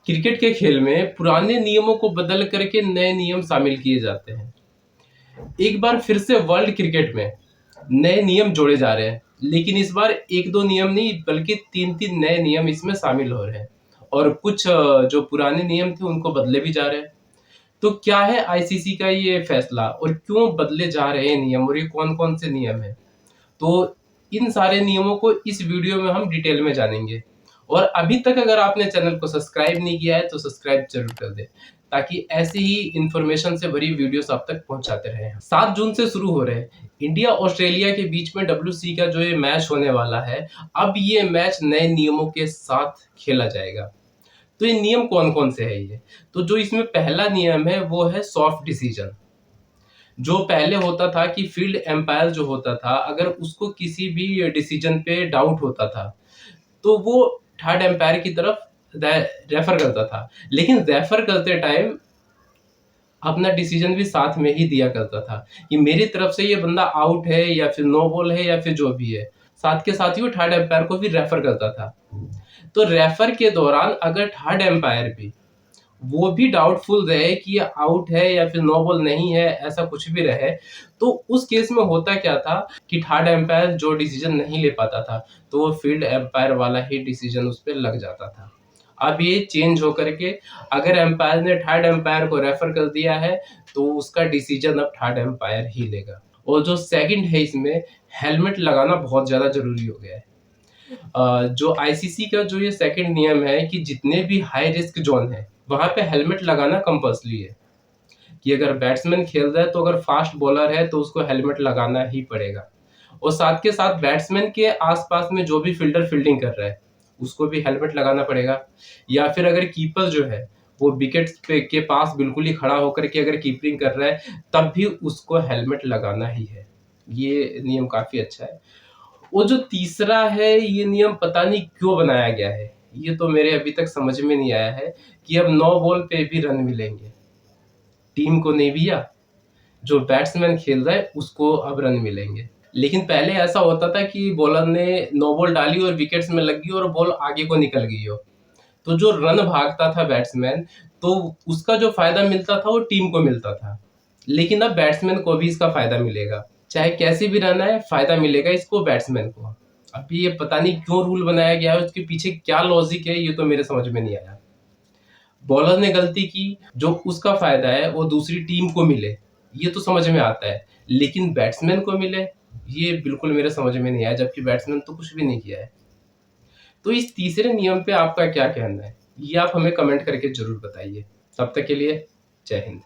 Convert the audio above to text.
Cricket के खेल में पुराने नियमों को बदल करके नए नियम शामिल किए जाते हैं। एक बार फिर से वर्ल्ड क्रिकेट में नए नियम जोड़े जा रहे हैं, लेकिन इस बार 1-2 नियम नहीं बल्कि 3-3 नए नियम इसमें शामिल हो रहे हैं और कुछ जो पुराने नियम थे उनको बदले भी जा रहे हैं। तो क्या है आईसीसी का ये फैसला और क्यों बदले जा रहे हैं नियम और ये कौन-कौन से नियम हैं? तो इन सारे नियमों को इस वीडियो में हम डिटेल में जानेंगे। और अभी तक अगर आपने चैनल को सब्सक्राइब नहीं किया है तो सब्सक्राइब जरूर कर दें, ताकि ऐसे ही इंफॉर्मेशन से भरी वीडियोस आप तक पहुंचाते रहें। 7 जून से शुरू हो रहे हैं इंडिया ऑस्ट्रेलिया के बीच में डब्ल्यूसी का जो ये मैच होने वाला है, अब ये मैच नए नियमों के साथ खेला जाएगा। तो ये नियम कौन-कौन से हैं ये? तो जो इसमें पहला नियम है वो है सॉफ्ट डिसीजन। जो पहले होता था कि फील्ड एम्पायर जो होता था, अगर उसको किसी भी डिसीजन पे डाउट होता था, तो वो थर्ड एम्पायर की तरफ रेफर करता था। लेकिन रेफर करते टाइम अपना डिसीजन भी साथ में ही दिया करता था कि मेरी तरफ से ये बंदा आउट है या फिर नो बॉल है या फिर जो भी है। साथ के साथ ही वो थर्ड एम्पायर को भी रेफर करता था। तो रेफर के दौरान अगर थर्ड एम्पायर भी वो भी डाउटफुल रहे कि ये आउट है या फिर नो बॉल नहीं है, ऐसा कुछ भी रहे, तो उस केस में होता क्या था कि थर्ड एम्पायर जो डिसीजन नहीं ले पाता था, तो वो फील्ड एम्पायर वाला ही डिसीजन उस पे लग जाता था। अब ये चेंज होकर के अगर एम्पायर ने थर्ड एम्पायर को रेफर कर दिया है, तो उसका डिसीजन अब थर्ड एम्पायर ही लेगा। और जो सेकंड है इसमें, हेलमेट लगाना बहुत ज़्यादा ज़रूरी हो गया है। जो आईसीसी का जो ये सेकंड नियम है कि जितने भी हाई रिस्क जोन है, वहाँ पे हेलमेट लगाना कंपल्सरी है कि अगर बैट्समैन खेल रहा है तो अगर फास्ट बॉलर है तो उसको हेलमेट लगाना ही पड़ेगा। और साथ के साथ बैट्समैन के आसपास में जो भी फील्डर फील्डिंग कर रहा है, उसको भी हेलमेट लगाना पड़ेगा। या फिर अगर कीपर जो है वो विकेट पे के पास बिल्कुल ही खड़ा होकर के अगर कीपिंग कर रहा है, तब भी उसको हेलमेट लगाना ही है। ये नियम काफी अच्छा है। वो जो तीसरा है, ये नियम पता नहीं क्यों बनाया गया है। ये तो मेरे अभी तक समझ में नहीं आया है कि अब नो बॉल पे भी रन मिलेंगे। टीम को नहीं भैया, जो बैट्समैन खेल रहा है उसको अब रन मिलेंगे। लेकिन पहले ऐसा होता था कि बॉलर ने नो बॉल डाली और विकेट्स में लग गई और बॉल आगे को निकल गई हो, तो जो रन भागता था बैट्समैन, तो उसका जो फायदा मिलता था वो टीम को मिलता था। लेकिन अब बैट्समैन को भी इसका फायदा मिलेगा, चाहे कैसे भी रन आए फायदा मिलेगा इसको बैट्समैन को। अभी ये पता नहीं क्यों रूल बनाया गया है, उसके पीछे क्या लॉजिक है ये तो मेरे समझ में नहीं आया। बॉलर ने गलती की, जो उसका फायदा है वो दूसरी टीम को मिले, ये तो समझ में आता है, लेकिन बैट्समैन को मिले, ये बिल्कुल मेरे समझ में नहीं आया, जबकि बैट्समैन तो कुछ भी नहीं किया है। तो इस तीसरे नियम पे आपका क्या कहना है? ये आप हमें कमेंट करके ज़रूर बताइए। तब तक के लिए जय हिंद।